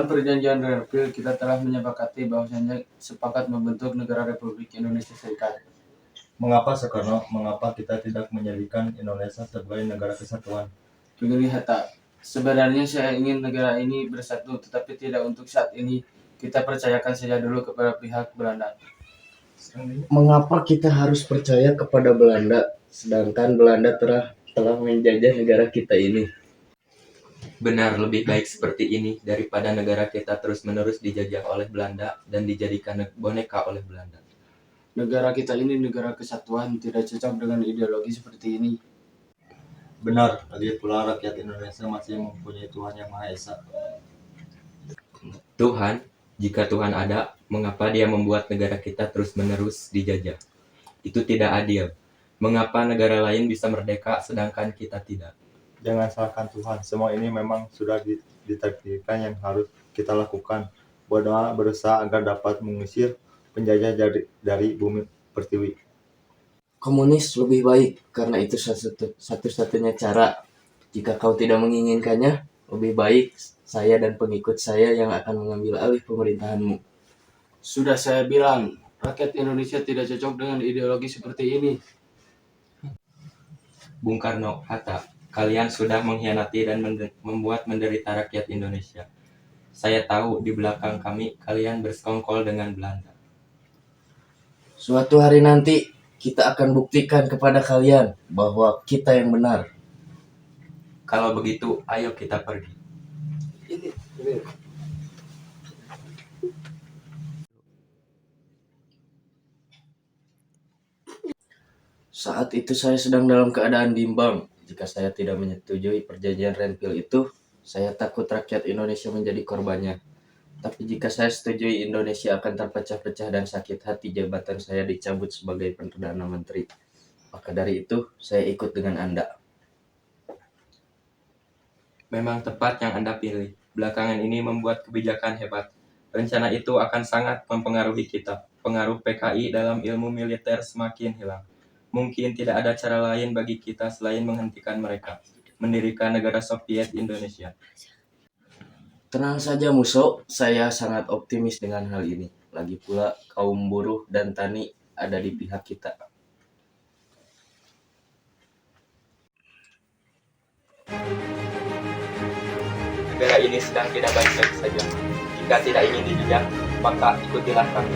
Dalam perjanjian Renville, kita telah menyepakati bahwasanya sepakat membentuk negara Republik Indonesia Serikat. Mengapa Soekarno? Mengapa kita tidak menjadikan Indonesia sebagai negara kesatuan? Begini Hatta, sebenarnya saya ingin negara ini bersatu, tetapi tidak untuk saat ini. Kita percayakan saja dulu kepada pihak Belanda. Mengapa kita harus percaya kepada Belanda, sedangkan Belanda telah menjajah negara kita ini? Benar, lebih baik seperti ini daripada negara kita terus-menerus dijajah oleh Belanda dan dijadikan boneka oleh Belanda. Negara kita ini negara kesatuan, tidak cocok dengan ideologi seperti ini. Benar, lagi pula rakyat Indonesia masih mempunyai Tuhan Yang Maha Esa. Tuhan, jika Tuhan ada, mengapa Dia membuat negara kita terus-menerus dijajah? Itu tidak adil. Mengapa negara lain bisa merdeka sedangkan kita tidak? Jangan salahkan Tuhan, semua ini memang sudah ditakdirkan yang harus kita lakukan. Berdoa berusaha agar dapat mengusir penjajah dari bumi pertiwi. Komunis lebih baik, karena itu satu-satunya cara. Jika kau tidak menginginkannya, lebih baik saya dan pengikut saya yang akan mengambil alih pemerintahanmu. Sudah saya bilang, rakyat Indonesia tidak cocok dengan ideologi seperti ini. Bung Karno, Hatta, kalian sudah mengkhianati dan membuat menderita rakyat Indonesia. Saya tahu di belakang kami kalian bersekongkol dengan Belanda. Suatu hari nanti, kita akan buktikan kepada kalian bahwa kita yang benar. Kalau begitu, ayo kita pergi. Saat itu saya sedang dalam keadaan bimbang. Jika saya tidak menyetujui perjanjian Renville itu, saya takut rakyat Indonesia menjadi korbannya. Tapi jika saya setujui, Indonesia akan terpecah-pecah dan sakit hati jabatan saya dicabut sebagai Perdana Menteri. Maka dari itu, saya ikut dengan Anda. Memang tepat yang Anda pilih. Belakangan ini membuat kebijakan hebat. Rencana itu akan sangat mempengaruhi kita. Pengaruh PKI dalam ilmu militer semakin hilang. Mungkin tidak ada cara lain bagi kita selain menghentikan mereka. Mendirikan negara Soviet Indonesia. Tenang saja Muso, saya sangat optimis dengan hal ini. Lagi pula kaum buruh dan tani ada di pihak kita. Negara ini sedang tidak baik-baik saja. Jika tidak ingin dijajah, maka ikutilah kami.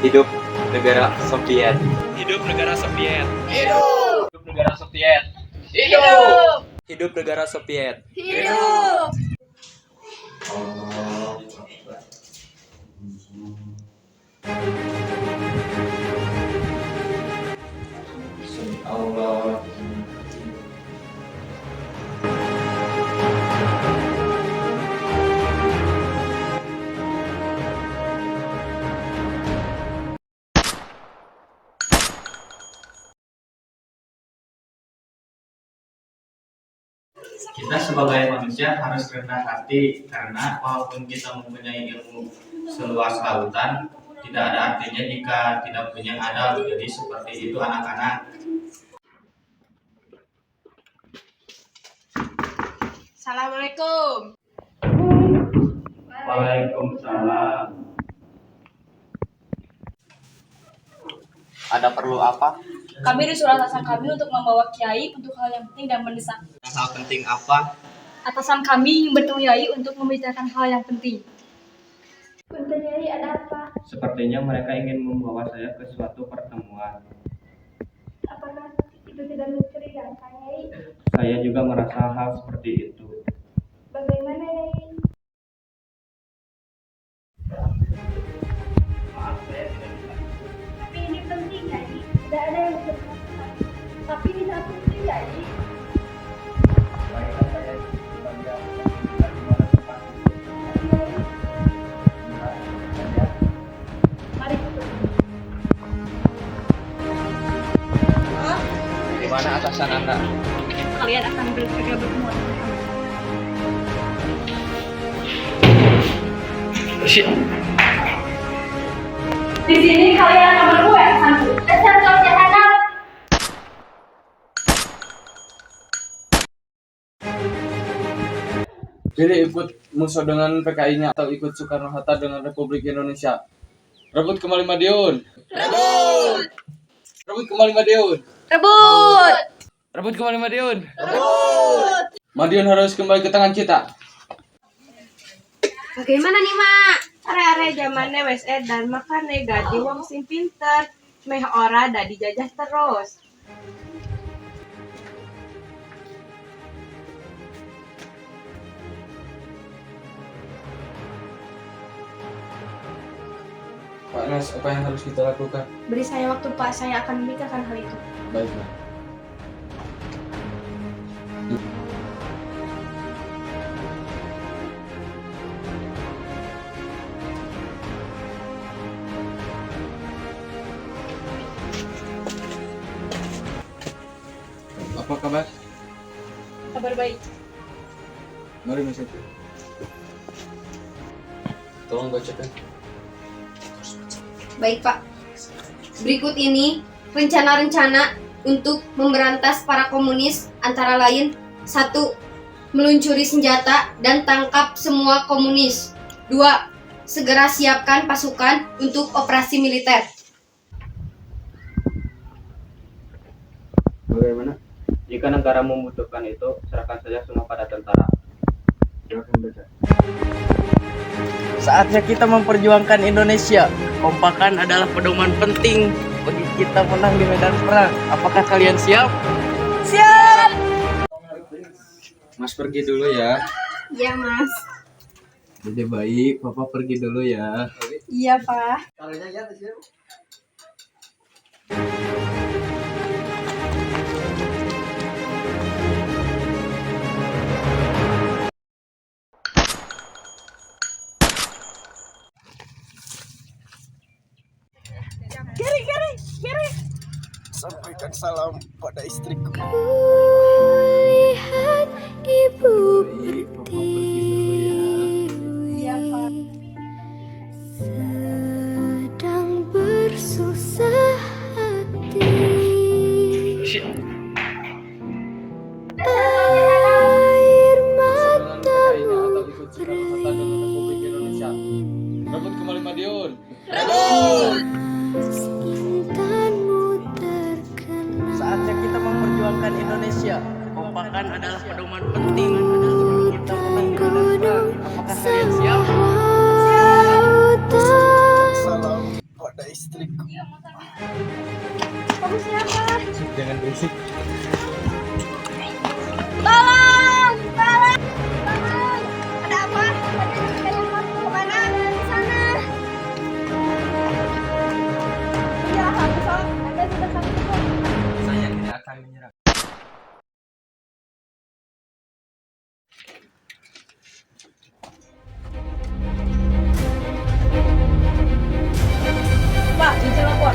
Hidup negara Soviet. Hidup negara Soviet. Hidup! Hidup negara Soviet. Hidup! Hidup negara Soviet. Hidup! Allah. Kita sebagai manusia harus rendah hati karena walaupun kita mempunyai ilmu seluas lautan, tidak ada artinya jika tidak punya adab. Jadi seperti itu anak-anak. Assalamualaikum. Waalaikumsalam. Ada perlu apa? Kami disuruh atasan kami untuk membawa kiai untuk hal yang penting dan mendesak. Hal penting apa? Atasan kami ingin bertemu kiai untuk membicarakan hal yang penting. Punten Nyai, ada apa? Sepertinya mereka ingin membawa saya ke suatu pertemuan. Apakah itu tidak mencurigakan, Nyai? Saya juga merasa hal seperti itu. Bagaimana, Nyai? Maaf, saya tidak bisa. Tapi ini penting, Nyai. Tidak ada yang bermasalah. Tapi ini satu penting, Nyai. Baiklah, saya bagian dari mana tempat. Nyai, mari kita. Di mana atasan Anda? Kalian akan segera bertemu. Di sini kalian akan bertemu atasanku. Dasar kaum jahanam. Pilih ikut musuh dengan PKI-nya atau ikut Soekarno-Hatta dengan Republik Indonesia. Rebut kembali Madiun. Rebut. Rebut kembali Madiun. Rebut. Rebut kembali Madiun. Rebut. Madiun harus kembali ke tangan kita. Bagaimana nih, Mak? Are-are zamannya wes edan makane gaji wong sing pinter. Meh ora da dijajah terus. Pak Nas, apa yang harus kita lakukan? Beri saya waktu, Pak. Saya akan memikirkan hal itu. Baiklah. Apa kabar? Kabar baik. Mari masuk. Tolong bacakan. Baik, Pak. Berikut ini rencana-rencana untuk memberantas para komunis antara lain: 1. Meluncuri senjata dan tangkap semua komunis. 2. Segera siapkan pasukan untuk operasi militer. Bagaimana? Jika negara membutuhkan itu, serahkan saja semua pada tentara. Silakan baca. Saatnya kita memperjuangkan Indonesia. Kekompakan adalah pedoman penting bagi kita menang di medan perang. Apakah kalian siap? Siap. Mas pergi dulu ya. Iya, Mas. Jadi baik, Papa pergi dulu ya. Iya, Pak. Sampaikan salam pada istriku. Lihat ibu Iya, Pak. Sedang bersusah hati. Air matamu Rebut kembali Madiun. intanmu terkenal. Saatnya kita memperjuangkan Indonesia. Kekompakan adalah pedoman penting bagi kita menang di medan perang. Apakah kalian siap? Salam pada istriku. Kamu siapa? Jangan berisik. Tolong! Tolong! Tolong! Ada apa? Ada yang mau kemana? Di sana. Iya, kami kok. Anda sudah kami kok. Saya tidak akan menyerah. Pak, izin lapor.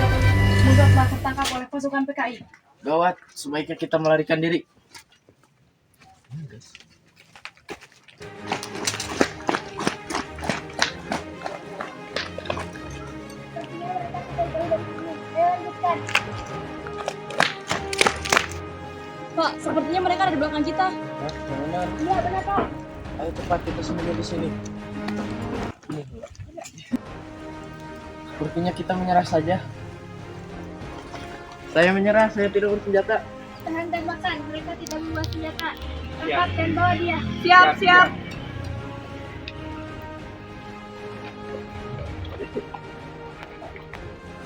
Semoga telah tertangkap oleh pasukan PKI. Gawat, sebaiknya kita melarikan diri. Pak, sepertinya mereka ada di belakang kita. Benar. Iya, benar, Pak. Ayo cepat kita sembunyi di sini. Sepertinya kita menyerah saja. Saya menyerah, saya tidak bersenjata. Tahan dan makan. Mereka tidak membawa senjata. Tangkap dan bawa dia. Siap, siap.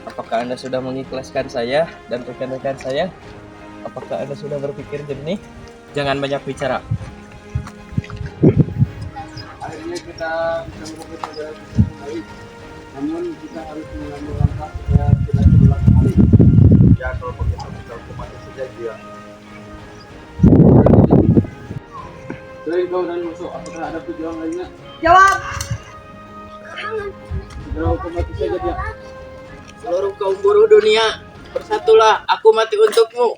Apakah Anda sudah mengikhlaskan saya dan rekan-rekan saya? Apakah Anda sudah berpikir jernih? Jangan banyak bicara. Akhirnya kita bisa merebut negara kita kembali. Namun kita harus mengambil langkah supaya tidak terulang kembali. Ya, kalau begitu kita hukumannya saja dia. Dari kau dan musuh, apakah ada tujuan lainnya? Jawab. Segera hukum mati saja dia. Seluruh kaum buruh dunia, bersatulah, aku mati untukmu.